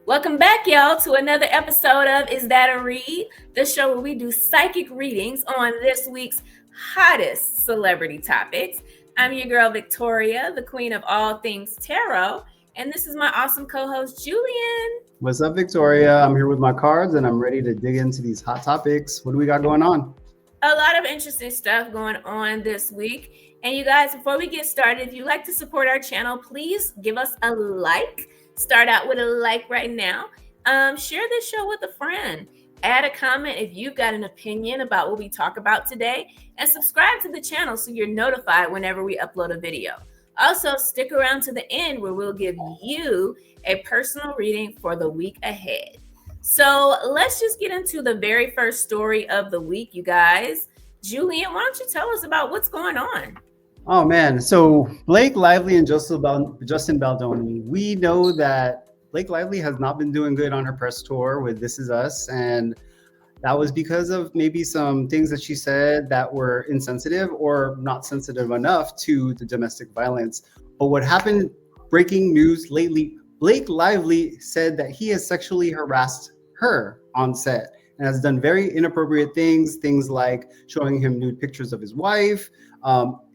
Welcome back, y'all, to another episode of Is That a Read? The show where we do psychic readings on this week's hottest celebrity topics. I'm your girl, Victoria, the queen of all things tarot, and this is my awesome co-host, Julian. What's up, Victoria? I'm here with my cards and I'm ready to dig into these hot topics. What do we got going on? A lot of interesting stuff going on this week. And you guys, before we get started, if you'd like to support our channel, please give us a like. Start out with a like right now. Share this show with a friend. Add a comment if you've got an opinion about what we talk about today. And subscribe to the channel so you're notified whenever we upload a video. Also, stick around to the end where we'll give you a personal reading for the week ahead. So let's just get into the very first story of the week, you guys. Julian, why don't you tell us about what's going on? Oh man, so Blake Lively and Justin Baldoni. We know that Blake Lively has not been doing good on her press tour with This Is Us, and that was because of maybe some things that she said that were insensitive or not sensitive enough to the domestic violence. But what happened, breaking news lately, Blake Lively said that he has sexually harassed her on set and has done very inappropriate things like showing him nude pictures of his wife,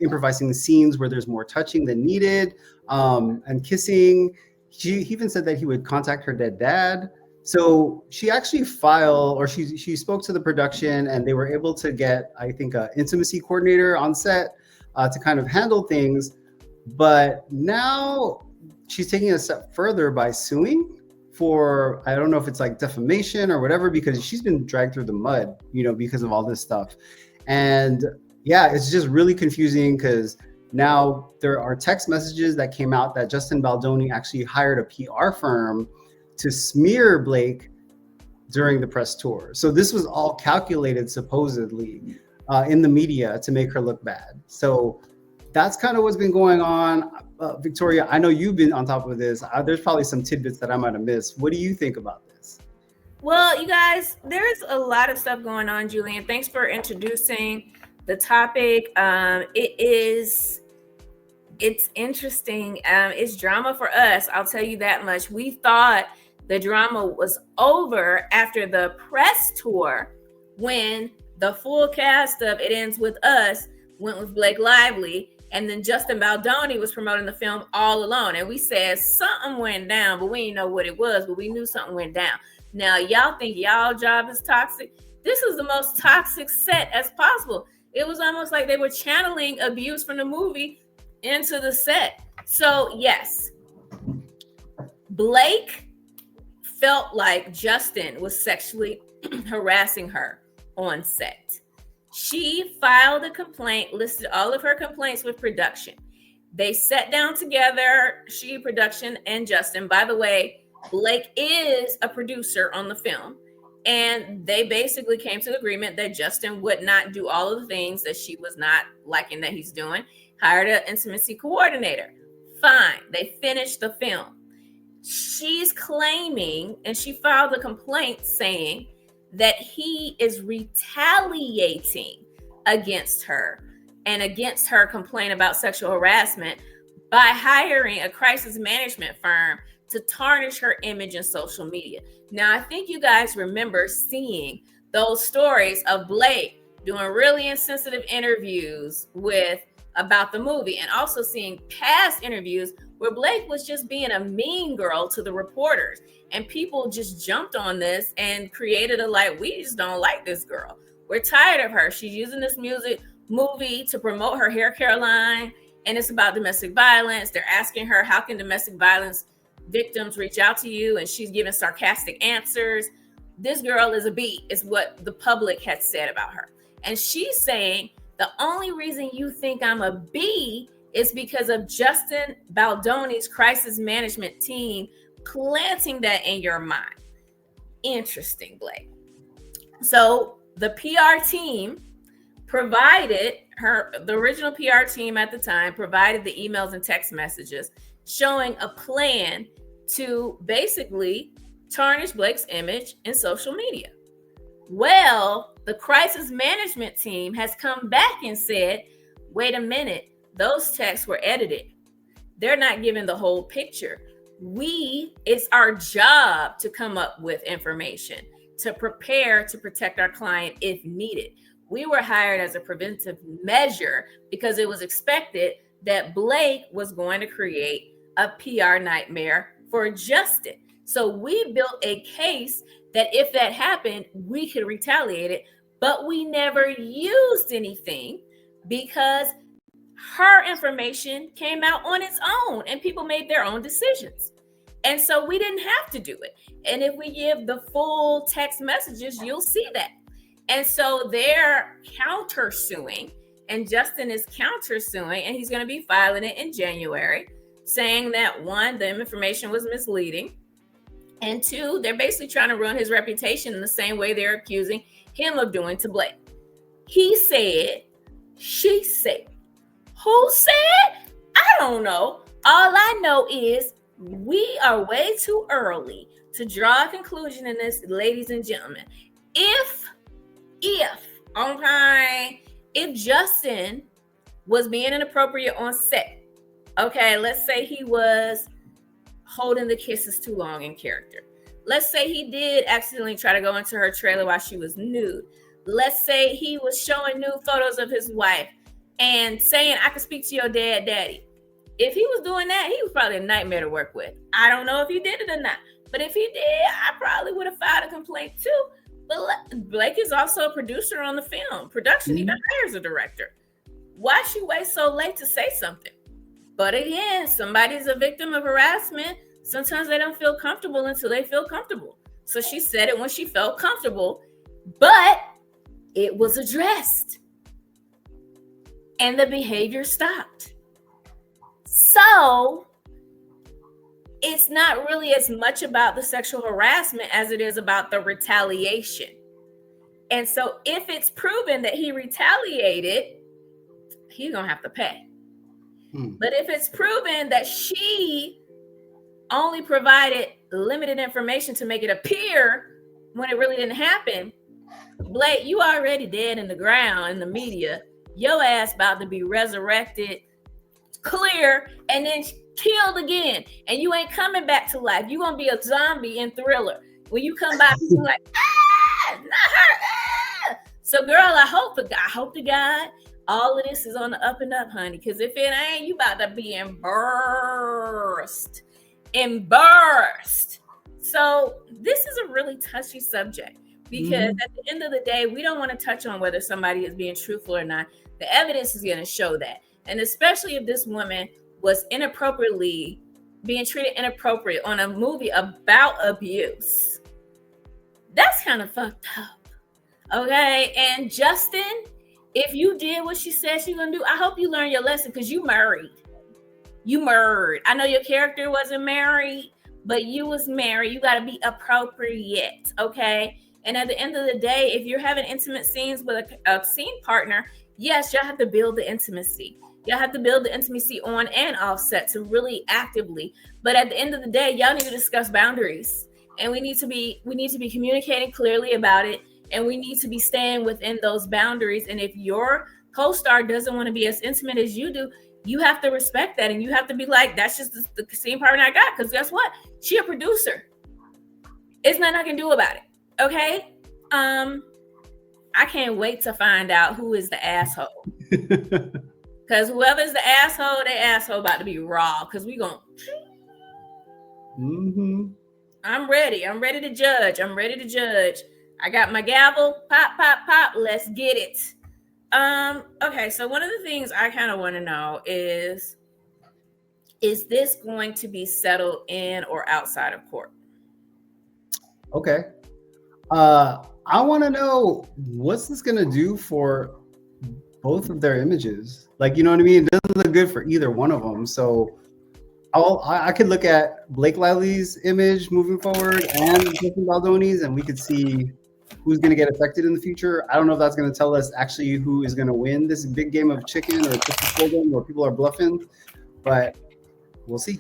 improvising scenes where there's more touching than needed, and kissing. He even said that he would contact her dead dad. So she actually she spoke to the production and they were able to get, I think, an intimacy coordinator on set to kind of handle things. But now she's taking a step further by suing for, I don't know if it's like defamation or whatever, because she's been dragged through the mud, because of all this stuff. And yeah, it's just really confusing because now there are text messages that came out that Justin Baldoni actually hired a PR firm to smear Blake during the press tour. So this was all calculated supposedly in the media to make her look bad. So that's kind of what's been going on. Victoria, I know you've been on top of this. There's probably some tidbits that I might have missed. What do you think about this? Well, you guys, there's a lot of stuff going on, Julian. Thanks for introducing the topic. It's interesting. It's drama for us. I'll tell you that much. We thought the drama was over after the press tour when the full cast of It Ends With Us went with Blake Lively, and then Justin Baldoni was promoting the film all alone. And we said something went down, but we didn't know what it was, but we knew something went down. Now, y'all think y'all job is toxic? This is the most toxic set as possible. It was almost like they were channeling abuse from the movie into the set. So, yes, Blake felt like Justin was sexually harassing her on set. She filed a complaint, listed all of her complaints with production. They sat down together, she, production, and Justin. By the way, Blake is a producer on the film. And they basically came to the agreement that Justin would not do all of the things that she was not liking that he's doing. Hired an intimacy coordinator. Fine. They finished the film. She's claiming, and she filed a complaint saying that he is retaliating against her and against her complaint about sexual harassment by hiring a crisis management firm to tarnish her image in social media. Now, I think you guys remember seeing those stories of Blake doing really insensitive interviews about the movie, and also seeing past interviews where Blake was just being a mean girl to the reporters, and people just jumped on this and created we just don't like this girl. We're tired of her. She's using this movie to promote her hair care line, and it's about domestic violence. They're asking her, how can domestic violence victims reach out to you? And she's giving sarcastic answers. This girl is a B, is what the public had said about her. And she's saying, the only reason you think I'm a B is because of Justin Baldoni's crisis management team planting that in your mind. Interesting, Blake. So the PR team provided the original PR team at the time provided the emails and text messages showing a plan to basically tarnish Blake's image in social media. Well, the crisis management team has come back and said, wait a minute, those texts were edited. They're not giving the whole picture. it's our job to come up with information, to prepare to protect our client if needed. We were hired as a preventive measure because it was expected that Blake was going to create a PR nightmare for Justin. So we built a case that if that happened, we could retaliate it, but we never used anything because her information came out on its own and people made their own decisions. And so we didn't have to do it. And if we give the full text messages, you'll see that. And so they're countersuing, and Justin is countersuing, and he's going to be filing it in January, saying that one, the information was misleading, and two, they're basically trying to ruin his reputation in the same way they're accusing him of doing to Blake. He said, she said. Who said? I don't know. All I know is we are way too early to draw a conclusion in this, ladies and gentlemen. If Justin was being inappropriate on set, okay, let's say he was holding the kisses too long in character. Let's say he did accidentally try to go into her trailer while she was nude. Let's say he was showing nude photos of his wife and saying, I can speak to your daddy. If he was doing that, he was probably a nightmare to work with. I don't know if he did it or not. But if he did, I probably would have filed a complaint too. But Blake is also a producer on the film. Production even hires a director. Why she wait so late to say something? But again, somebody's a victim of harassment. Sometimes they don't feel comfortable until they feel comfortable. So she said it when she felt comfortable, but it was addressed. And the behavior stopped. So it's not really as much about the sexual harassment as it is about the retaliation. And so if it's proven that he retaliated, he's going to have to pay. But if it's proven that she only provided limited information to make it appear when it really didn't happen, Blake, you already dead in the ground in the media. Your ass about to be resurrected, clear, and then killed again. And you ain't coming back to life. You're going to be a zombie in Thriller. When you come back, you're like, not her. So, girl, I hope to God all of this is on the up and up, honey. Because if it ain't, you about to be embarrassed. So this is a really touchy subject because at the end of the day, we don't want to touch on whether somebody is being truthful or not. The evidence is going to show that. And especially if this woman was inappropriately being treated inappropriate on a movie about abuse, that's kind of fucked up. Okay. And Justin, if you did what she said she's going to do, I hope you learned your lesson because you married. I know your character wasn't married, but you was married. You got to be appropriate. Okay. And at the end of the day, if you're having intimate scenes with a scene partner, yes, y'all have to build the intimacy. Y'all have to build the intimacy on and off set to really actively. But at the end of the day, y'all need to discuss boundaries. And we need to be communicating clearly about it. And we need to be staying within those boundaries. And if your co-star doesn't want to be as intimate as you do, you have to respect that. And you have to be like, that's just the scene partner I got. Because guess what? She a producer. It's nothing I can do about it. Okay? I can't wait to find out who is the asshole. Because whoever's the asshole, they asshole about to be raw. Because we going I'm ready. I'm ready to judge. I got my gavel. Pop, pop, pop. Let's get it. Okay, so one of the things I kind of want to know is this going to be settled in or outside of court? Okay. I want to know, what's this going to do for both of their images? Like, you know what I mean? It doesn't look good for either one of them. So I could look at Blake Lively's image moving forward and Justin Baldoni's, and we could see who's going to get affected in the future. I don't know if that's going to tell us actually who is going to win this big game of chicken or chicken where people are bluffing, but we'll see.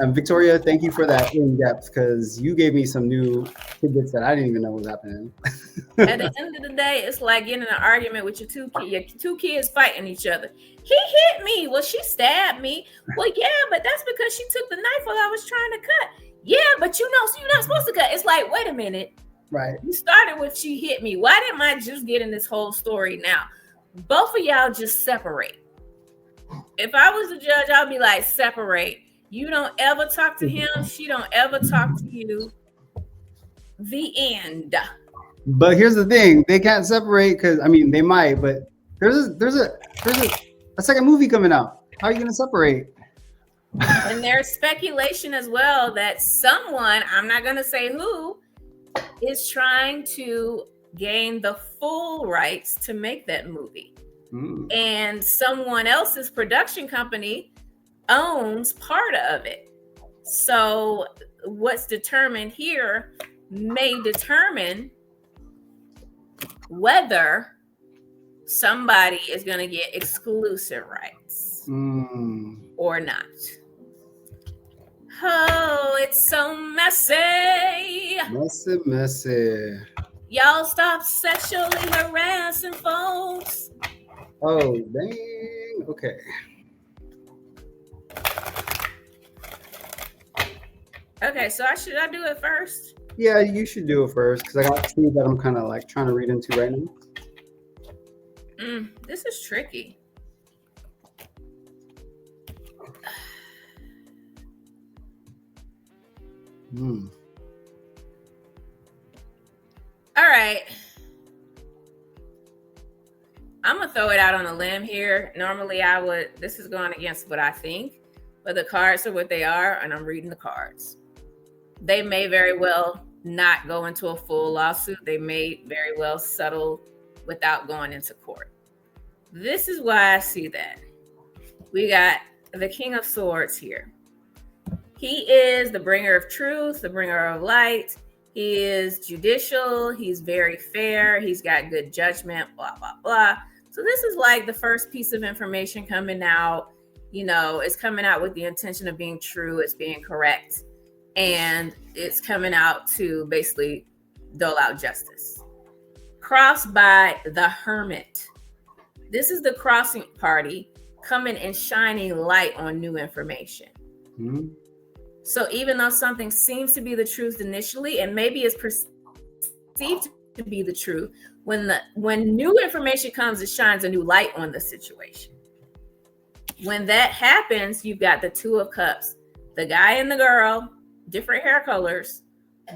And Victoria, thank you for that in depth because you gave me some new tidbits that I didn't even know was happening. At the end of the day, it's like getting in an argument with your two kids fighting each other. He hit me. Well, she stabbed me. Well, yeah, but that's because she took the knife while I was trying to cut. Yeah, but you know, you're not supposed to cut. It's like, wait a minute. Right. You started with she hit me. Why didn't I just get in this whole story now? Both of y'all just separate. If I was the judge, I'd be like, separate. You don't ever talk to him. She don't ever talk to you. The end. But here's the thing: they can't separate because I mean they might, but there's a second movie coming out. How are you going to separate? And there's speculation as well that someone, I'm not going to say who, is trying to gain the full rights to make that movie. And someone else's production company owns part of it. So what's determined here may determine whether somebody is going to get exclusive rights or not. Oh, it's so messy. Messy. Y'all stop sexually harassing folks. Oh, dang. Okay. Okay, so should I do it first? Yeah, you should do it first because I got two that I'm kind of like trying to read into right now. This is tricky. All right. I'm going to throw it out on a limb here. Normally this is going against what I think, but the cards are what they are, and I'm reading the cards. They may very well not go into a full lawsuit. They may very well settle without going into court. This is why I see that. We got the King of Swords here. He is the bringer of truth, the bringer of light. He is judicial. He's very fair. He's got good judgment, blah, blah, blah. So this is like the first piece of information coming out. You know, it's coming out with the intention of being true. It's being correct. And it's coming out to basically dole out justice. Crossed by the Hermit. This is the crossing party coming and shining light on new information. So even though something seems to be the truth initially, and maybe it's perceived to be the truth, when new information comes, it shines a new light on the situation. When that happens, you've got the Two of Cups, the guy and the girl, different hair colors,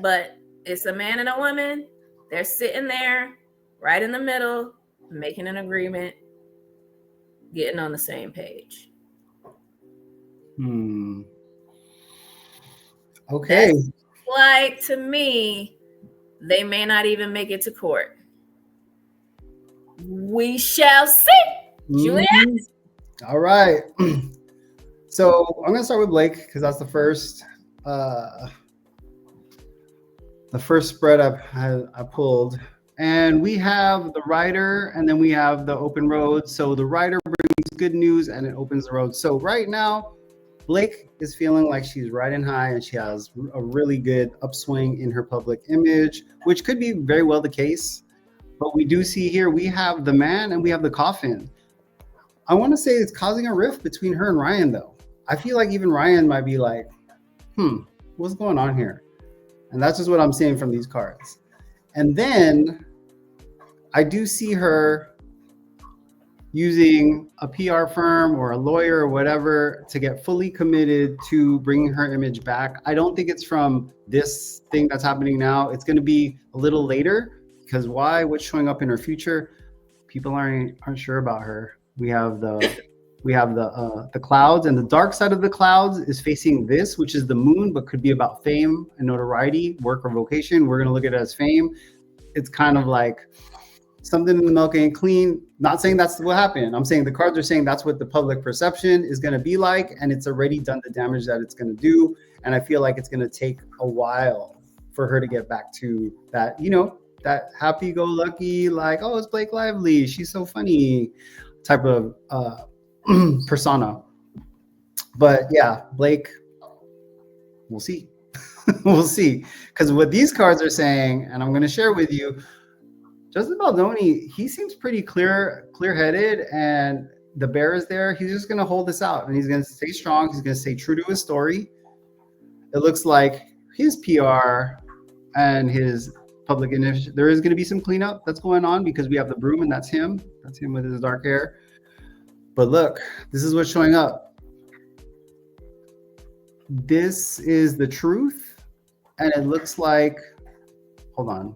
but it's a man and a woman. They're sitting there right in the middle, making an agreement, getting on the same page. Okay. That's like, to me, they may not even make it to court. We shall see. Juliet? All right. So I'm gonna start with Blake because that's the first spread I pulled. And we have the rider, and then we have the open road. So the rider brings good news and it opens the road. So right now, Blake is feeling like she's riding high and she has a really good upswing in her public image, which could be very well the case. But we do see here, we have the man and we have the coffin. I want to say it's causing a rift between her and Ryan, though. I feel like even Ryan might be like, what's going on here? And that's just what I'm seeing from these cards. And then I do see her using a PR firm or a lawyer or whatever to get fully committed to bringing her image back. I don't think it's from this thing that's happening now. It's going to be a little later because why? What's showing up in her future? People aren't sure about her. We have the clouds, and the dark side of the clouds is facing this, which is the moon, but could be about fame and notoriety, work or vocation. We're going to look at it as fame. It's kind of like something in the milk ain't clean. Not saying that's what happened. I'm saying the cards are saying that's what the public perception is going to be like, and it's already done the damage that it's going to do. And I feel like it's going to take a while for her to get back to that, that happy-go-lucky, like, oh, it's Blake Lively, she's so funny type of persona. But yeah, Blake, We'll see. We'll see. Because what these cards are saying, and I'm going to share with you, Justin Baldoni, he seems pretty clear-headed, and the bear is there. He's just going to hold this out, and he's going to stay strong. He's going to stay true to his story. It looks like his PR and his public initiative, there is going to be some cleanup that's going on, because we have the broom, and that's him. That's him with his dark hair. But look, this is what's showing up. This is the truth, and it looks like, hold on.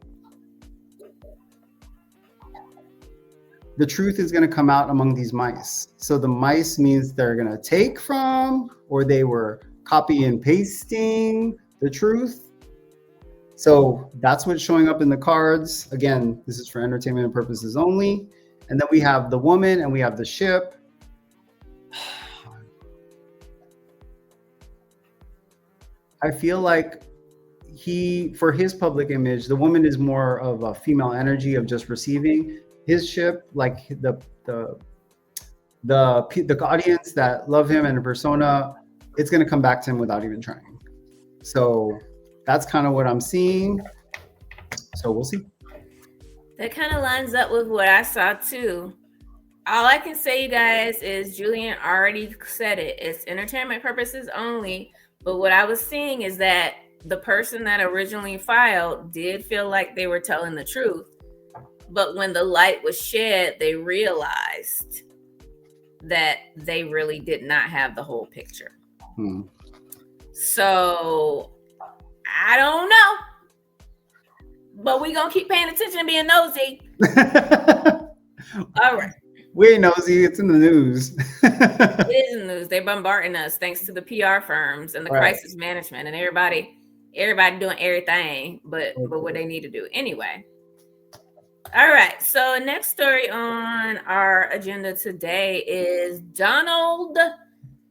The truth is going to come out among these mice. So the mice means they're going to take from, or they were copy and pasting the truth. So that's what's showing up in the cards. Again, this is for entertainment purposes only. And then we have the woman and we have the ship. I feel like for his public image, the woman is more of a female energy of just receiving. His ship, like the audience that love him and the persona, it's going to come back to him without even trying. So that's kind of what I'm seeing. So we'll see. That kind of lines up with what I saw too. All I can say, you guys, is Julian already said it. It's entertainment purposes only. But what I was seeing is that the person that originally filed did feel like they were telling the truth. But when the light was shed, they realized that they really did not have the whole picture. So I don't know. But we're going to keep paying attention and being nosy. All right. We ain't nosy. It's in the news. It is in the news. They're bombarding us thanks to the PR firms and the crisis management and everybody doing everything but what they need to do. Anyway. All right. So next story on our agenda today is Donald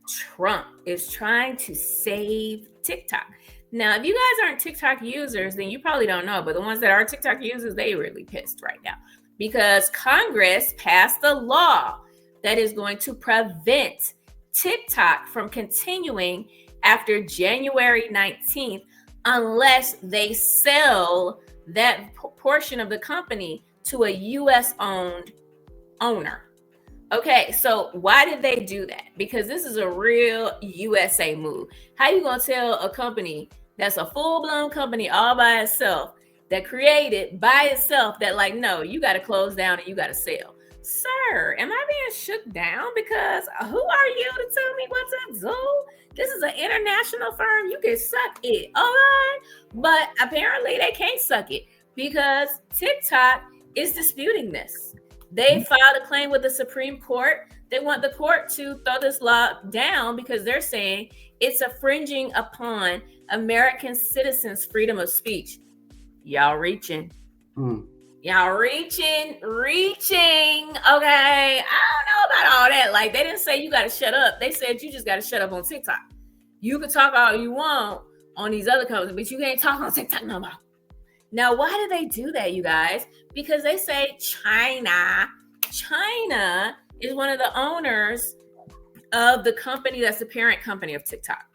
Trump is trying to save TikTok. Now, if you guys aren't TikTok users, then you probably don't know. But the ones that are TikTok users, they really pissed right now. Because Congress passed a law that is going to prevent TikTok from continuing after January 19th unless they sell that portion of the company to a U.S.-owned owner. Okay, so why did they do that? Because this is a real USA move. How you going to tell a company that's a full-blown company all by itself, that created by itself, that like, no, you got to close down and you got to sell? Sir, am I being shook down? Because who are you to tell me what to do? This is an international firm. You can suck it, all right? But apparently they can't suck it because TikTok is disputing this. They filed a claim with the Supreme Court. They want the court to throw this law down because they're saying it's infringing upon American citizens' freedom of speech. Y'all reaching. Y'all reaching. Okay. I don't know about all that. Like, they didn't say you got to shut up. They said you just got to shut up on TikTok. You can talk all you want on these other companies, but you can't talk on TikTok no more. Now, why do they do that, you guys? Because they say China is one of the owners of the company that's the parent company of TikTok.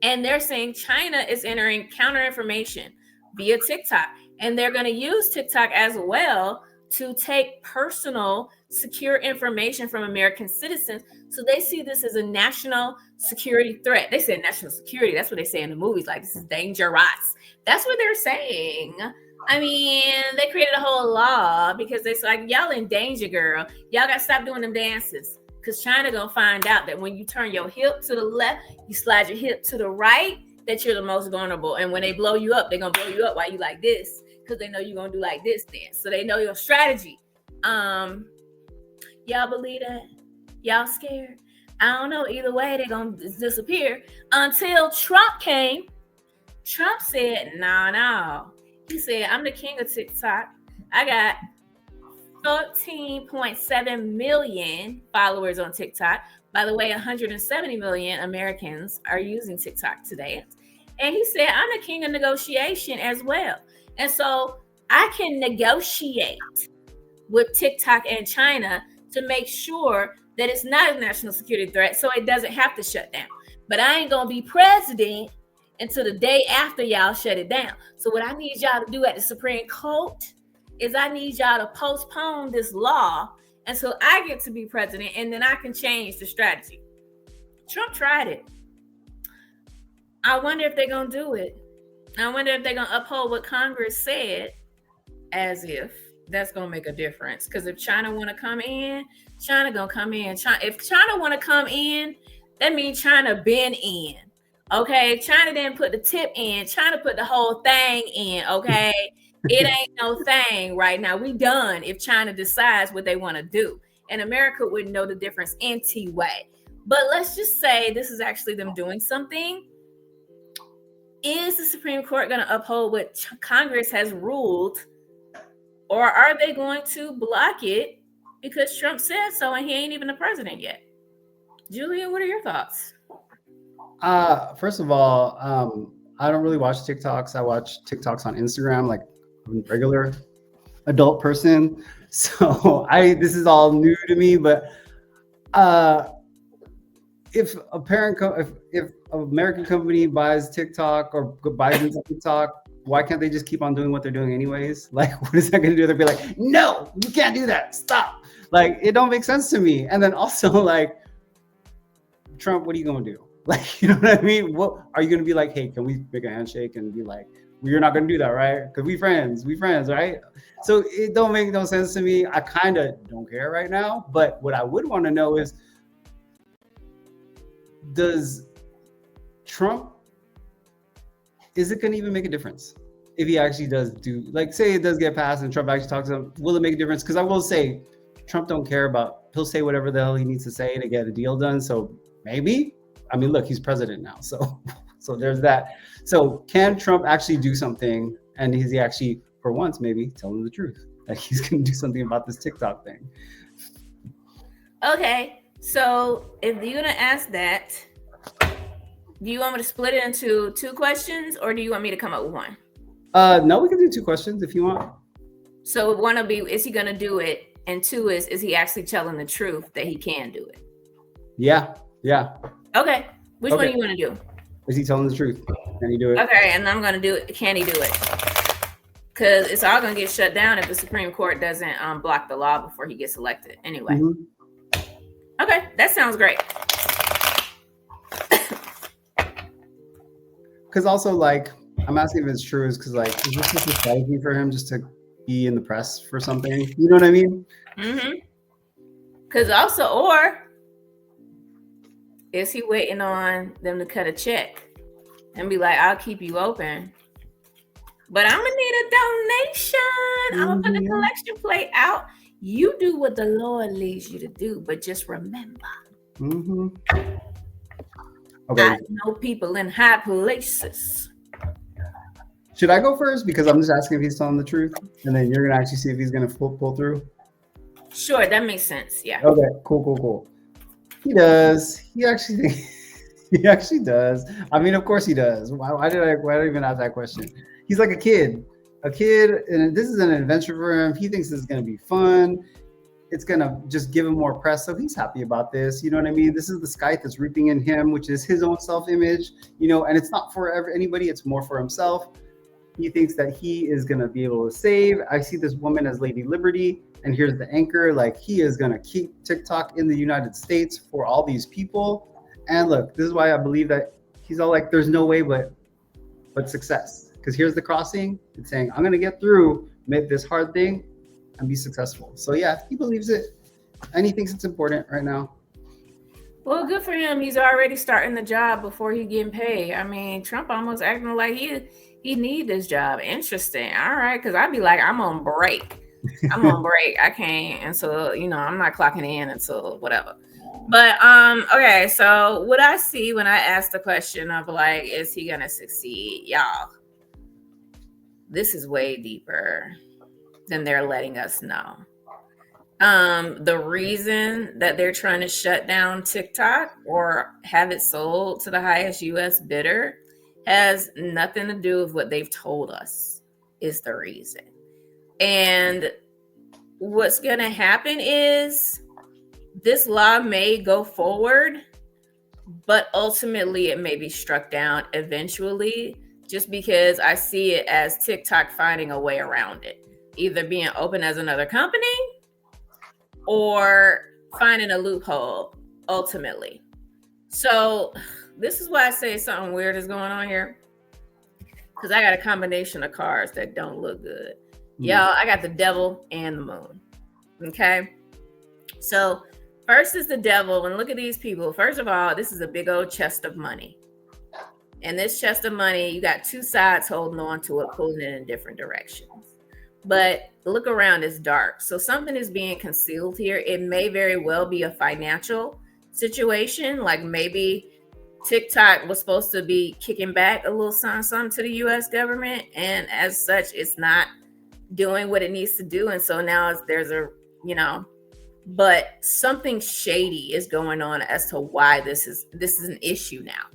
And they're saying China is entering counter information via TikTok. And they're going to use TikTok as well to take personal secure information from American citizens. So they see this as a national security threat. They say national security. That's what they say in the movies. Like, this is dangerous. That's what they're saying. I mean, they created a whole law because it's like, y'all in danger, girl. Y'all got to stop doing them dances. Because China going to find out that when you turn your hip to the left, you slide your hip to the right, that you're the most vulnerable. And when they blow you up, they're going to blow you up while you like this. Because they know you're going to do like this then. So they know your strategy. Y'all believe that? Y'all scared? I don't know. Either way, they're going to disappear. Until Trump came. Trump said, no. He said, I'm the king of TikTok. I got 14.7 million followers on TikTok. By the way, 170 million Americans are using TikTok today. And he said, I'm the king of negotiation as well. And so I can negotiate with TikTok and China to make sure that it's not a national security threat, so it doesn't have to shut down. But I ain't going to be president until the day after y'all shut it down. So what I need y'all to do at the Supreme Court is I need y'all to postpone this law until I get to be president, and then I can change the strategy. Trump tried it. I wonder if they're going to do it. I wonder if they're going to uphold what Congress said, as if that's going to make a difference. Because if China want to come in, China going to come in. If China want to come in, that means China been in. Okay, China didn't put the tip in. China put the whole thing in. Okay, it ain't no thing right now. We done if China decides what they want to do, and America wouldn't know the difference anyway. But let's just say this is actually them doing something. Is the Supreme Court going to uphold what Congress has ruled, or are they going to block it because Trump said so and he ain't even the president yet? Julia, what are your thoughts? First of all, I don't really watch TikToks. I watch TikToks on Instagram, like a regular adult person. So this is all new to me. But if a if an American company buys TikTok or buys into TikTok, why can't they just keep on doing what they're doing anyways? Like, what is that going to do? They'll be like, no, you can't do that. Stop. Like, it don't make sense to me. And then also, like, Trump, what are you going to do? Like, you know what I mean? What are you going to be like? Hey, can we make a handshake and be like, well, you're not going to do that, right? Because we friends, right? So it don't make no sense to me. I kind of don't care right now. But what I would want to know is, does Trump, is it going to even make a difference? If he actually does do, like, say it does get passed and Trump actually talks to him, will it make a difference? Because I will say, Trump don't care about, he'll say whatever the hell he needs to say to get a deal done. So maybe, I mean, look, he's president now. So there's that. So can Trump actually do something? And is he actually, for once, maybe tell him the truth that he's going to do something about this TikTok thing? Okay. So if you're going to ask that, do you want me to split it into two questions, or do you want me to come up with one? No, we can do two questions if you want. So one will be, is he going to do it? And two is he actually telling the truth that he can do it? Yeah. Okay. Which one do you want to do? Is he telling the truth? Can he do it? Okay, and I'm going to do it. Can he do it? Because it's all going to get shut down if the Supreme Court doesn't block the law before he gets elected. Anyway. Mm-hmm. Okay, that sounds great. Because also, like, I'm asking if it's true, is because, like, is this just a strategy for him just to be in the press for something? You know what I mean? Mm-hmm. Because also, or is he waiting on them to cut a check and be like, I'll keep you open, but I'm gonna need a donation. I'm gonna put the collection plate out. You do what the Lord leads you to do, but just remember. Mm-hmm. Okay. I know people in high places. Should I go first? Because I'm just asking if he's telling the truth, and then you're gonna actually see if he's gonna pull through. Sure, that makes sense. Yeah. Okay. Cool. He does. He actually does. I mean, of course he does. Why did I even ask that question? He's like a kid, and this is an adventure for him. He thinks this is gonna be fun. It's gonna just give him more press, so he's happy about this. You know what I mean? This is the scythe that's reaping in him, which is his own self-image. You know, and it's not for anybody. It's more for himself. He thinks that he is gonna be able to save. I see this woman as Lady Liberty, and here's the anchor. Like, he is gonna keep TikTok in the United States for all these people. And look, this is why I believe that he's all like, there's no way but success. Because here's the crossing. It's saying, I'm gonna get through, make this hard thing, and be successful. So yeah, he believes it, and he thinks it's important right now. Well, good for him. He's already starting the job before he getting paid. I mean, Trump almost acting like he need this job. Interesting. All right, because I'd be like, I'm on break. I can't, and so I'm not clocking in until whatever. But okay. So what I see when I ask the question of like, is he gonna succeed, y'all? This is way deeper than they're letting us know. The reason that they're trying to shut down TikTok or have it sold to the highest US bidder has nothing to do with what they've told us is the reason. And what's going to happen is this law may go forward, but ultimately it may be struck down eventually, just because I see it as TikTok finding a way around it, either being open as another company or finding a loophole ultimately. So this is why I say something weird is going on here, because I got a combination of cards that don't look good. Y'all, I got the devil and the moon. Okay. So first is the devil, and look at these people. First of all, this is a big old chest of money. And this chest of money, you got two sides holding on to it, pulling it in different directions. But look around, it's dark. So something is being concealed here. It may very well be a financial situation. Like maybe TikTok was supposed to be kicking back a little something to the US government. And as such, it's not doing what it needs to do. And so now there's a, but something shady is going on as to why this is an issue now.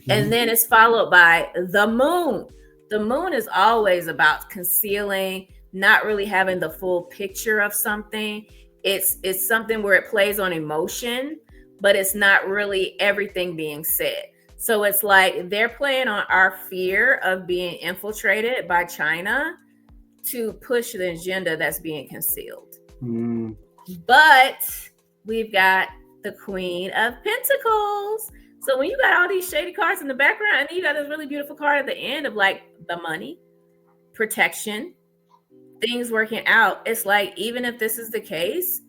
And then it's followed by the moon. The moon is always about concealing, not really having the full picture of something. It's something where it plays on emotion, but it's not really everything being said. So it's like they're playing on our fear of being infiltrated by China to push the agenda that's being concealed. But we've got the Queen of Pentacles. So when you got all these shady cards in the background, and then you got this really beautiful card at the end of like the money, protection, things working out, it's like, even if this is the case,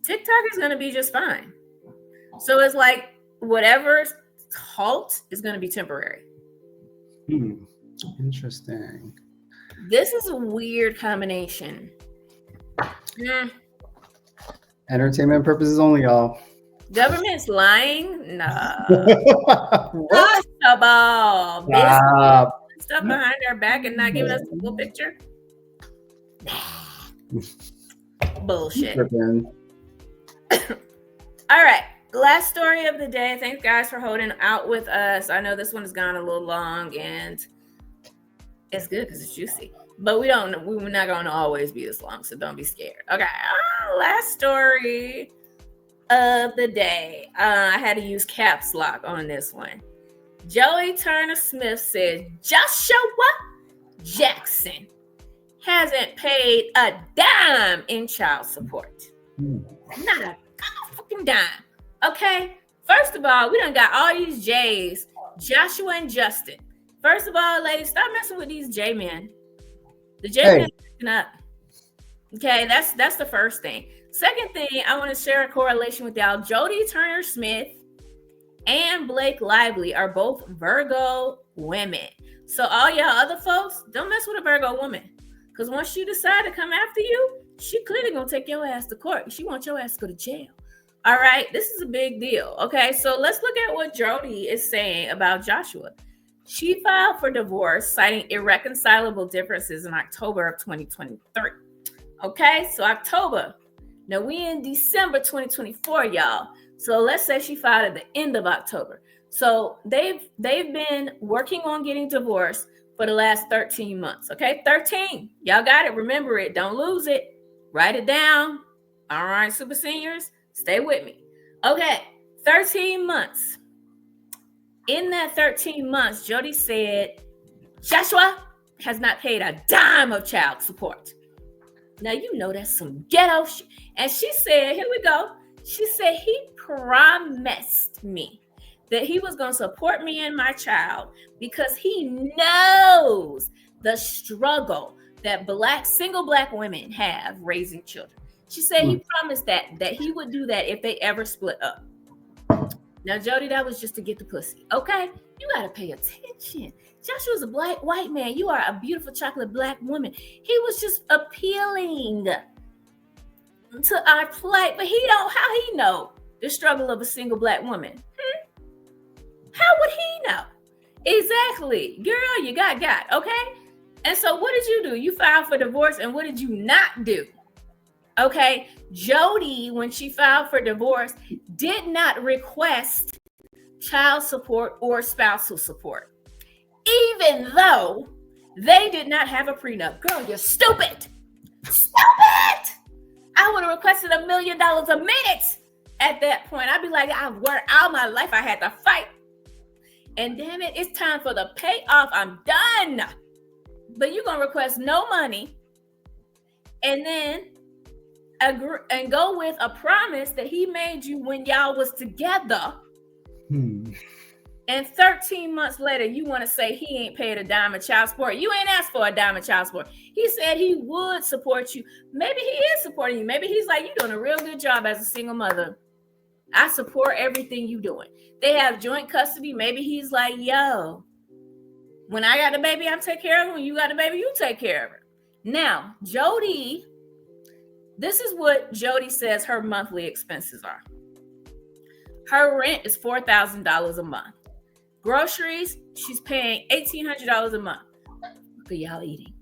TikTok is going to be just fine. So it's like whatever halt is going to be temporary. Interesting. This is a weird combination. Entertainment purposes only, y'all. Government's lying? No. Possible. Stuff behind our back and not giving us the full picture? Bullshit. All right. Last story of the day. Thanks, guys, for holding out with us. I know this one has gone a little long, and it's good because it's juicy. But we're not going to always be this long, so don't be scared. Okay. Last story of the day. I had to use caps lock on this one. Jodie Turner-Smith said Joshua Jackson hasn't paid a dime in child support. Not a fucking dime. Okay? First of all, we done got all these J's, Joshua and Justin. First of all, ladies, stop messing with these J men. The J men are picking up. Okay, that's the first thing. Second thing, I want to share a correlation with y'all. Jodie Turner-Smith and Blake Lively are both Virgo women. So all y'all other folks, don't mess with a Virgo woman. Because once she decide to come after you, she clearly gonna take your ass to court. She wants your ass to go to jail. All right, this is a big deal. Okay, so let's look at what Jodie is saying about Joshua. She filed for divorce, citing irreconcilable differences in October of 2023. Okay, so October. Now we in December 2024, y'all. So let's say she filed at the end of October. So they've been working on getting divorced for the last 13 months. Okay, 13. Y'all got it. Remember it. Don't lose it. Write it down. All right, super seniors, stay with me. Okay, 13 months. In that 13 months, Jodie said Joshua has not paid a dime of child support. Now, you know that's some ghetto shit. And she said, here we go. She said he promised me that he was going to support me and my child because he knows the struggle that single black women have raising children. She said he promised that he would do that if they ever split up. Now, Jodie, that was just to get the pussy. Okay? You got to pay attention. Joshua's a white man. You are a beautiful chocolate black woman. He was just appealing to our plight, but how he know the struggle of a single black woman? How would he know? Exactly. Girl, you got, okay? And so what did you do? You filed for divorce, and what did you not do? Okay, Jodie, when she filed for divorce, did not request child support or spousal support, even though they did not have a prenup. Girl, you're stupid. Stupid! I would have requested $1 million a minute At that point, I'd be like, I've worked all my life. I had to fight. And damn it, it's time for the payoff. I'm done. But you're going to request no money and then agree and go with a promise that he made you when y'all was together. And 13 months later, you want to say he ain't paid a dime of child support. You ain't asked for a dime of child support. He said he would support you. Maybe he is supporting you. Maybe he's like, you're doing a real good job as a single mother. I support everything you doing. They have joint custody. Maybe he's like, yo, when I got the baby, I'm take care of it. When you got the baby, you take care of it. Now, Jodie, this is what Jodie says her monthly expenses are. Her rent is $4,000 a month. Groceries, she's paying $1,800 a month. What are y'all eating?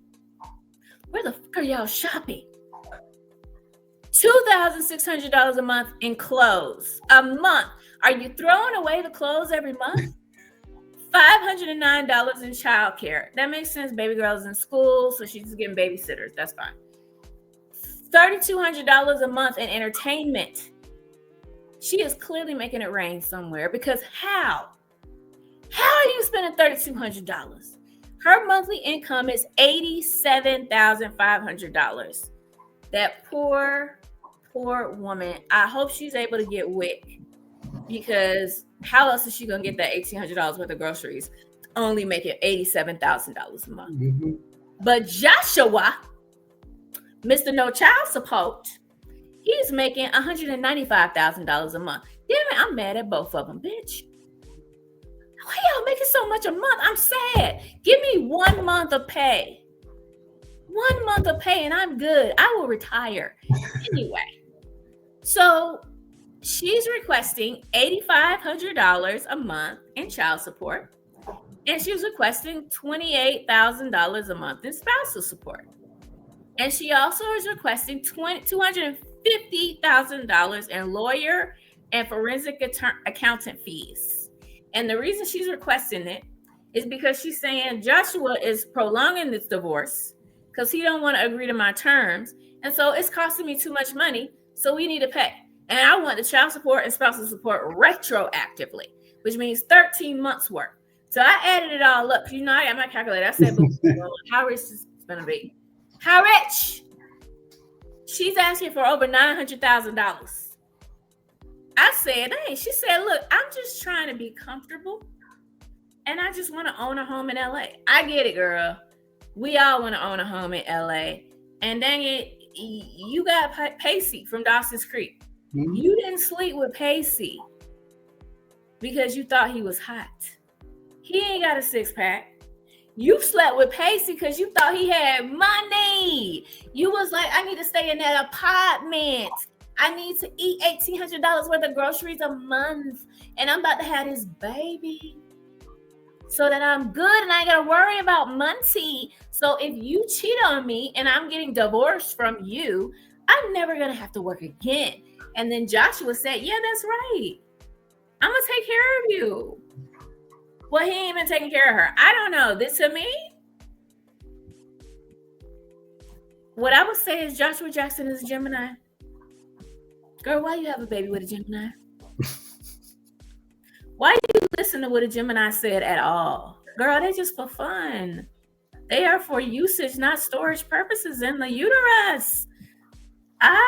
Where the fuck are y'all shopping? $2,600 a month in clothes. A month. Are you throwing away the clothes every month? $509 in childcare. That makes sense. Baby girl's in school, so she's just getting babysitters. That's fine. $3,200 a month in entertainment. She is clearly making it rain somewhere because how? How are you spending $3,200? Her monthly income is $87,500. That poor woman. I hope she's able to get WIC because how else is she gonna get that $1,800 worth of groceries? Only making $87,000 a month. Mm-hmm. But Joshua, Mr. No Child Support, he's making $195,000 a month. Damn it, I'm mad at both of them, bitch. Why y'all making so much a month? I'm sad. Give me 1 month of pay. 1 month of pay and I'm good. I will retire. Anyway, so she's requesting $8,500 a month in child support. And she was requesting $28,000 a month in spousal support. And she also is requesting $250,000 in lawyer and forensic accountant fees. And the reason she's requesting it is because she's saying Joshua is prolonging this divorce because he don't want to agree to my terms. And so it's costing me too much money. So we need to pay. And I want the child support and spousal support retroactively, which means 13 months worth. So I added it all up. You know, I got my calculator. I said, how rich is this going to be? How rich? She's asking for over $900,000. I said, hey, she said, look, I'm just trying to be comfortable. And I just want to own a home in LA. I get it, girl. We all want to own a home in LA. And dang it, you got Pacey from Dawson's Creek. Mm-hmm. You didn't sleep with Pacey because you thought he was hot. He ain't got a six-pack. You slept with Pacey because you thought he had money. You was like, I need to stay in that apartment. I need to eat $1,800 worth of groceries a month. And I'm about to have this baby so that I'm good and I ain't got to worry about money. So if you cheat on me and I'm getting divorced from you, I'm never going to have to work again. And then Joshua said, yeah, that's right. I'm going to take care of you. Well, he ain't even taking care of her. I don't know. This to me, what I would say is Joshua Jackson is a Gemini. Girl, why you have a baby with a Gemini? Why you listen to what a Gemini said at all? Girl, they're just for fun. They are for usage, not storage purposes in the uterus. I'm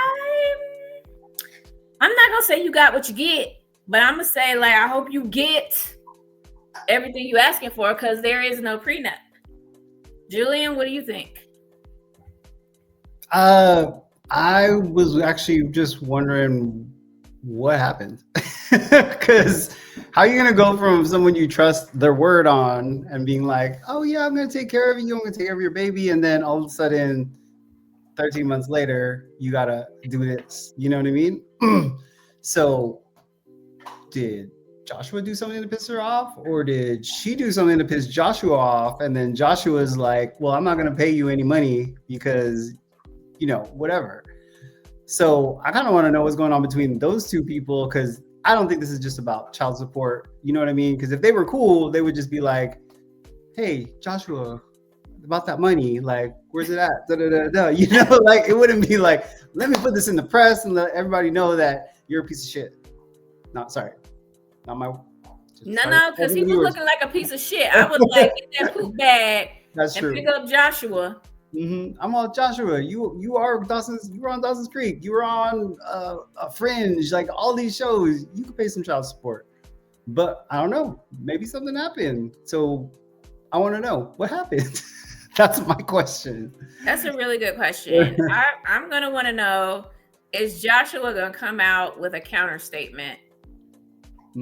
not going to say you got what you get, but I'm going to say, like, I hope you get everything you asking for because there is no prenup. Julian, what do you think? I was actually just wondering what happened. Because how are you going to go from someone you trust their word on and being like, oh, yeah, I'm going to take care of you. I'm going to take care of your baby. And then all of a sudden, 13 months later, you got to do this. You know what I mean? So did Joshua do something to piss her off? Or did she do something to piss Joshua off? And then Joshua's like, well, I'm not going to pay you any money because, you know, whatever. So I kind of want to know what's going on between those two people because I don't think this is just about child support. You know what I mean? Because if they were cool, they would just be like, hey, Joshua, about that money, like, where's it at? Da, da, da, da. You know, like, it wouldn't be like, let me put this in the press and let everybody know that you're a piece of shit. Not sorry, not my. No, because he was looking like a piece of shit. I was like, get that poop bag That's true. Pick up Joshua. I'm on Joshua. You are Dawson's. You were on Dawson's Creek. You were on a Fringe. Like all these shows, you could pay some child support. But I don't know. Maybe something happened. So I want to know what happened. That's my question. That's a really good question. I'm gonna want to know: is Joshua gonna come out with a counter statement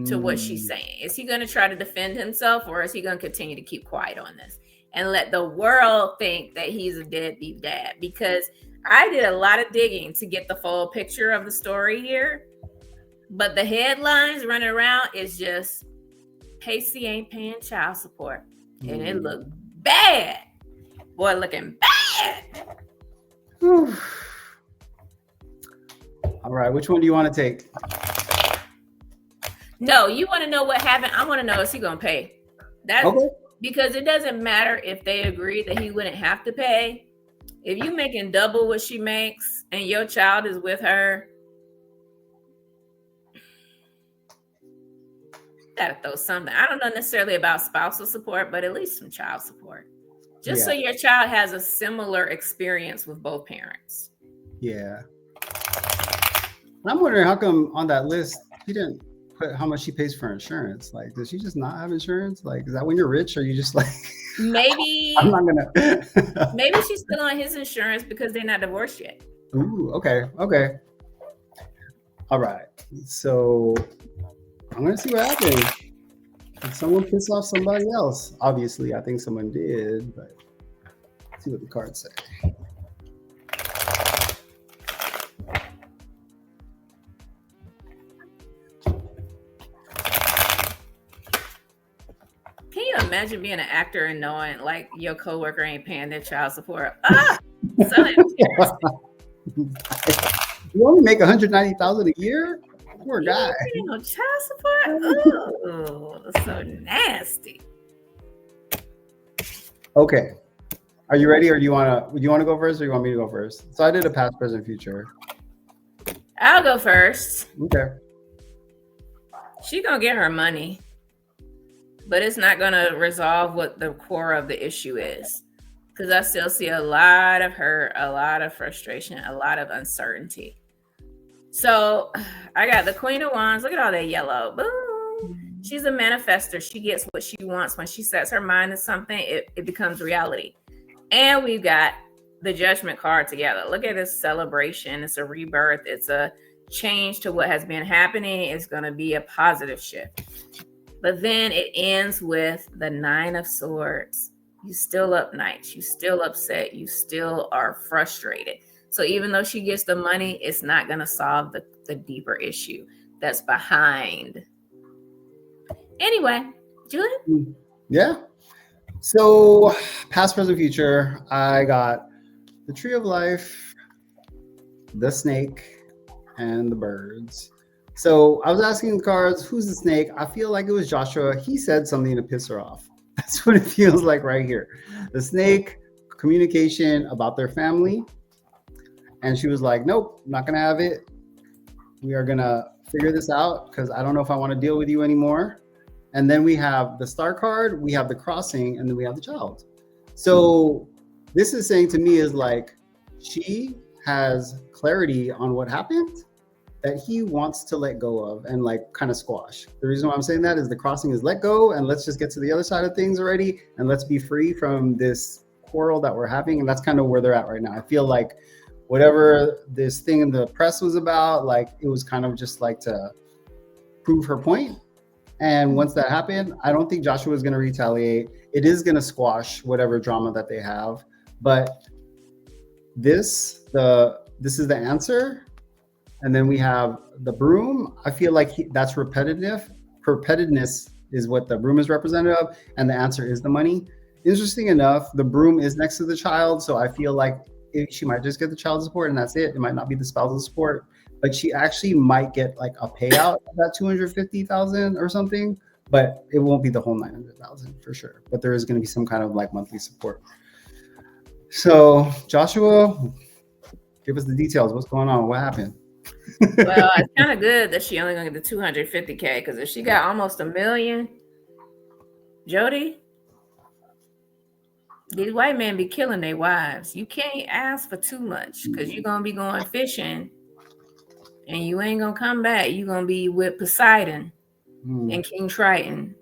to what she's saying? Is he going to try to defend himself, or is he going to continue to keep quiet on this and let the world think that he's a deadbeat dad? Because I did a lot of digging to get the full picture of the story here, but the headlines running around is just Pacey ain't paying child support, and it looked bad. Boy, looking bad. All right, which one do you want to take? No, you want to know what happened? I want to know, is he going to pay? That's okay. Because it doesn't matter if they agree that he wouldn't have to pay. If you making double what she makes and your child is with her, you gotta throw something. I don't know necessarily about spousal support, but at least some child support. Just so your child has a similar experience with both parents. Yeah. I'm wondering how come on that list he didn't put how much she pays for insurance. Like, does she just not have insurance? Like, is that when you're rich, or you just like maybe I'm not gonna maybe she's still on his insurance because they're not divorced yet. Ooh, okay. All right. So I'm gonna see what happens. Did someone piss off somebody else? Obviously, I think someone did, but let's see what the cards say. Imagine being an actor and knowing like your coworker ain't paying their child support. So embarrassing. You only make $190,000 a year? Poor guy. Child support? Oh, so nasty. Okay. Are you ready, or do you want to go first, or you want me to go first? So I did a past, present, future. I'll go first. Okay. She gonna get her money, but it's not going to resolve what the core of the issue is, because I still see a lot of hurt, a lot of frustration, a lot of uncertainty. So I got the Queen of Wands. Look at all that yellow. Boom. She's a manifester. She gets what she wants. When she sets her mind to something, it becomes reality. And we've got the Judgment card together. Look at this celebration. It's a rebirth. It's a change to what has been happening. It's going to be a positive shift. But then it ends with the Nine of Swords. You still up nights. You still upset. You still are frustrated. So even though she gets the money, it's not going to solve the deeper issue that's behind. Anyway, Julie? Yeah. So past, present, future, I got the Tree of Life, the Snake, and the Birds. So I was asking the cards, who's the snake? I feel like it was Joshua. He said something to piss her off. That's what it feels like right here. The snake, communication about their family. And she was like, nope, I'm not going to have it. We are going to figure this out because I don't know if I want to deal with you anymore. And then we have the Star card, we have the crossing, and then we have the child. So this is saying to me is like, she has clarity on what happened that he wants to let go of and like kind of squash. The reason why I'm saying that is the crossing is let go, and let's just get to the other side of things already, and let's be free from this quarrel that we're having. And that's kind of where they're at right now. I feel like whatever this thing in the press was about, like it was kind of just like to prove her point. And once that happened, I don't think Joshua is going to retaliate. It is going to squash whatever drama that they have. But this is the answer. And then we have the broom. I feel like that's repetitive. Repetitiveness is what the broom is representative of, and the answer is the money. Interesting enough, the broom is next to the child, so I feel like she might just get the child support and that's it. It might not be the spousal support, but she actually might get like a payout of that $250,000 or something, but it won't be the whole $900,000 for sure. But there is going to be some kind of like monthly support. So Joshua, give us the details. What's going on? What happened? Well, it's kind of good that she only gonna get the 250K, because if she got almost a million, Jodie, these white men be killing their wives. You can't ask for too much, because you're gonna be going fishing and you ain't gonna come back. You're gonna be with Poseidon and King Triton.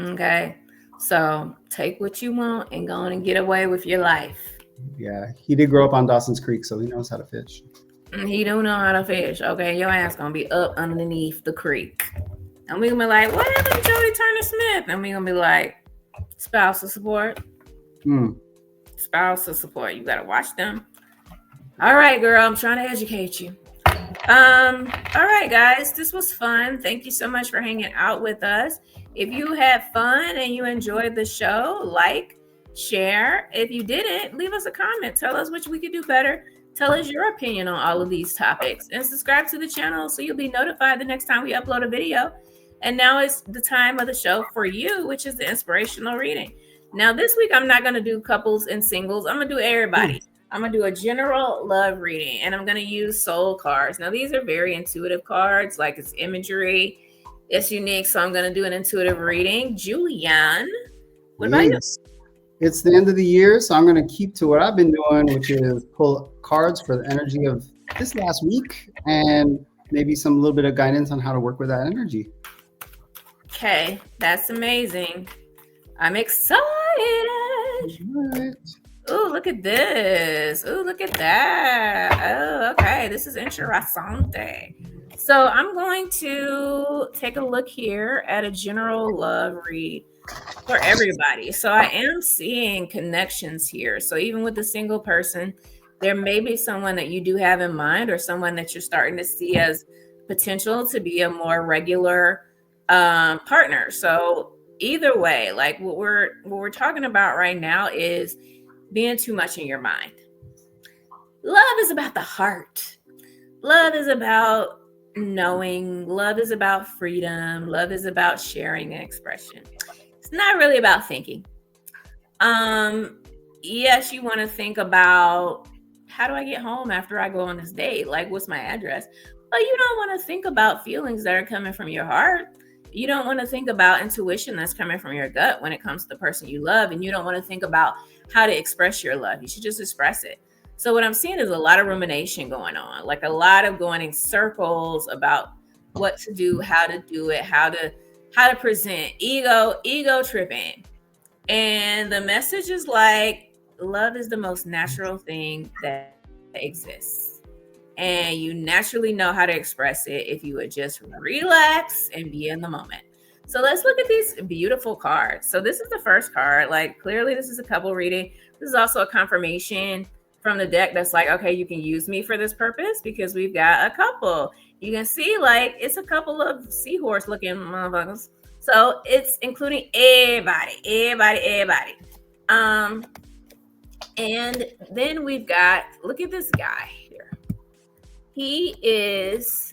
Okay. So take what you want and go on and get away with your life. Yeah, he did grow up on Dawson's Creek, so he knows how to fish. He don't know how to fish. Okay, your ass gonna be up underneath the creek. And we gonna be like, what happened to Jodie Turner-Smith? And we gonna be like, spousal support. Spousal support. You gotta watch them. All right, girl, I'm trying to educate you. All right, guys, this was fun. Thank you so much for hanging out with us. If you had fun and you enjoyed the show, like, share. If you didn't, leave us a comment. Tell us which we could do better. Tell us your opinion on all of these topics, and subscribe to the channel so you'll be notified the next time we upload a video. And now is the time of the show for you, which is the inspirational reading. Now, this week, I'm not going to do couples and singles. I'm going to do everybody. I'm going to do a general love reading, and I'm going to use soul cards. Now, these are very intuitive cards, like it's imagery. It's unique, so I'm going to do an intuitive reading. Julianne, what about you? It's the end of the year, so I'm going to keep to what I've been doing, which is pull cards for the energy of this last week and maybe some little bit of guidance on how to work with that energy. Okay, that's amazing. I'm excited. Right. Oh, look at this. Oh, look at that. Oh, okay. This is interesante. So I'm going to take a look here at a general love read for everybody. So I am seeing connections here. So even with the single person, there may be someone that you do have in mind, or someone that you're starting to see as potential to be a more regular partner. So either way, like what we're talking about right now is being too much in your mind. Love is about the heart. Love is about knowing. Love is about freedom. Love is about sharing and expression. It's not really about thinking. Yes, you want to think about, how do I get home after I go on this date? Like, what's my address? But you don't want to think about feelings that are coming from your heart. You don't want to think about intuition that's coming from your gut when it comes to the person you love. And you don't want to think about how to express your love. You should just express it. So what I'm seeing is a lot of rumination going on, like a lot of going in circles about what to do, how to do it, how to present. Ego tripping. And the message is like, love is the most natural thing that exists. And you naturally know how to express it if you would just relax and be in the moment. So let's look at these beautiful cards. So this is the first card. Like, clearly this is a couple reading. This is also a confirmation from the deck that's like, okay, you can use me for this purpose because we've got a couple. You can see like it's a couple of seahorse looking motherfuckers. So it's including everybody. And then we've got, look at this guy here. His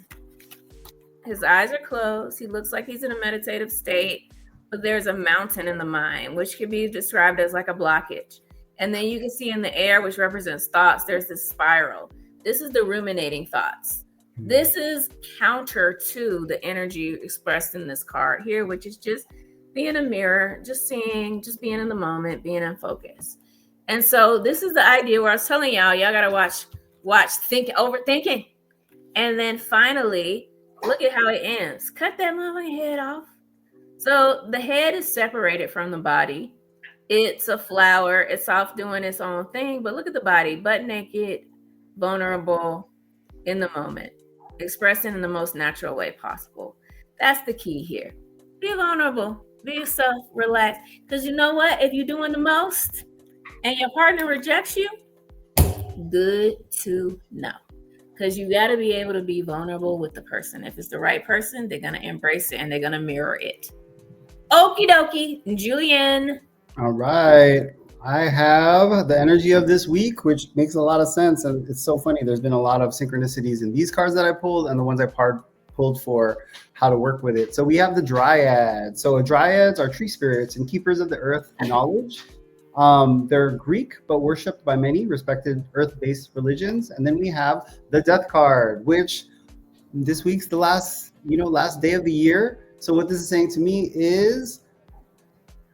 eyes are closed. He looks like he's in a meditative state, but there's a mountain in the mind, which can be described as like a blockage. And then you can see in the air, which represents thoughts, there's this spiral. This is the ruminating thoughts. This is counter to the energy expressed in this card here, which is just being in a mirror, just seeing, just being in the moment, being in focus. And so this is the idea where I was telling y'all gotta watch, overthinking. And then finally, look at how it ends. Cut that motherfucking head off. So the head is separated from the body. It's a flower. It's off doing its own thing. But look at the body, butt naked, vulnerable, in the moment, expressing in the most natural way possible. That's the key here. Be vulnerable. Be yourself. Relax. Because you know what? If you're doing the most and your partner rejects you, good to know. Because you got to be able to be vulnerable with the person. If it's the right person, they're going to embrace it and they're going to mirror it. Okie dokie, Julianne. All right. I have the energy of this week, which makes a lot of sense. And it's so funny. There's been a lot of synchronicities in these cards that I pulled and the ones I pulled for how to work with it. So we have the dryads. So dryads are tree spirits and keepers of the earth and knowledge. They're Greek, but worshipped by many respected earth-based religions. And then we have the death card, which this week's the last day of the year. So what this is saying to me is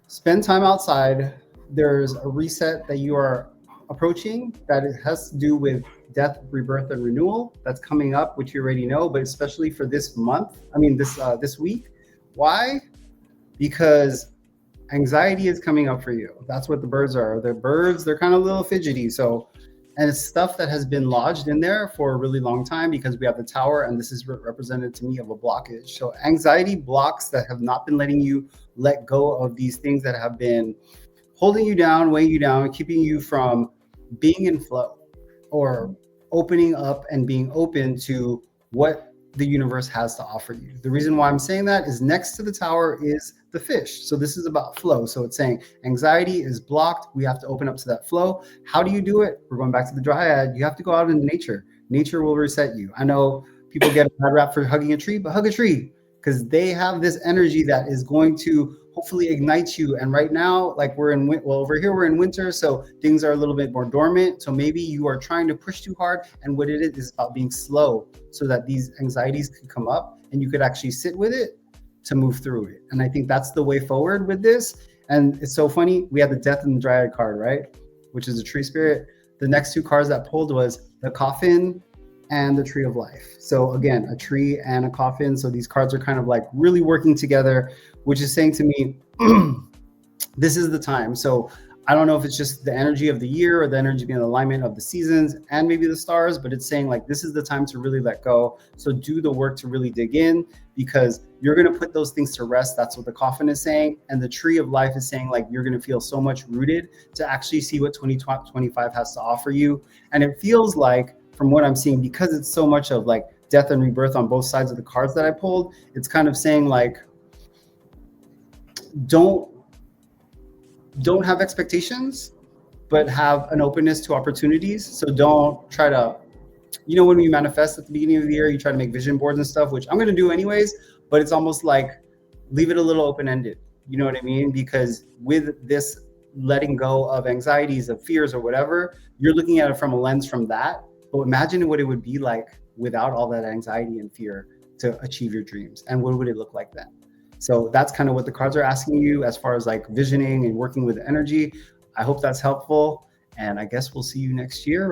spend time outside. There's a reset that you are approaching that it has to do with death, rebirth, and renewal that's coming up, which you already know, but especially for this month. I mean, this week. Why? Because anxiety is coming up for you. That's what the birds are. The birds, they're kind of a little fidgety. So, and it's stuff that has been lodged in there for a really long time because we have the tower, and this is represented to me of a blockage. So anxiety blocks that have not been letting you let go of these things that have been holding you down, weighing you down, keeping you from being in flow or opening up and being open to what the universe has to offer you. The reason why I'm saying that is next to the tower is the fish. So this is about flow. So it's saying anxiety is blocked. We have to open up to that flow. How do you do it? We're going back to the dryad. You have to go out into nature. Nature will reset you. I know people get a bad rap for hugging a tree, but hug a tree because they have this energy that is going to hopefully ignite you. And right now, like over here, we're in winter, so things are a little bit more dormant. So maybe you are trying to push too hard. And what it is about being slow so that these anxieties can come up and you could actually sit with it to move through it. And I think that's the way forward with this. And it's so funny. We had the death and the dryad card, right? Which is a tree spirit. The next two cards that pulled was the coffin and the tree of life. So again, a tree and a coffin. So these cards are kind of like really working together, which is saying to me, this is the time. So I don't know if it's just the energy of the year or the energy being alignment of the seasons and maybe the stars, but it's saying like, this is the time to really let go. So do the work to really dig in because you're going to put those things to rest. That's what the coffin is saying. And the tree of life is saying like, you're going to feel so much rooted to actually see what 2025 has to offer you. And it feels like, from what I'm seeing, because it's so much of like death and rebirth on both sides of the cards that I pulled, it's kind of saying like, don't have expectations, but have an openness to opportunities. So don't try to, when we manifest at the beginning of the year, you try to make vision boards and stuff, which I'm going to do anyways, but it's almost like leave it a little open-ended. You know what I mean? Because with this letting go of anxieties, of fears or whatever, you're looking at it from a lens from that. But imagine what it would be like without all that anxiety and fear to achieve your dreams. And what would it look like then? So that's kind of what the cards are asking you as far as like visioning and working with energy. I hope that's helpful. And I guess we'll see you next year.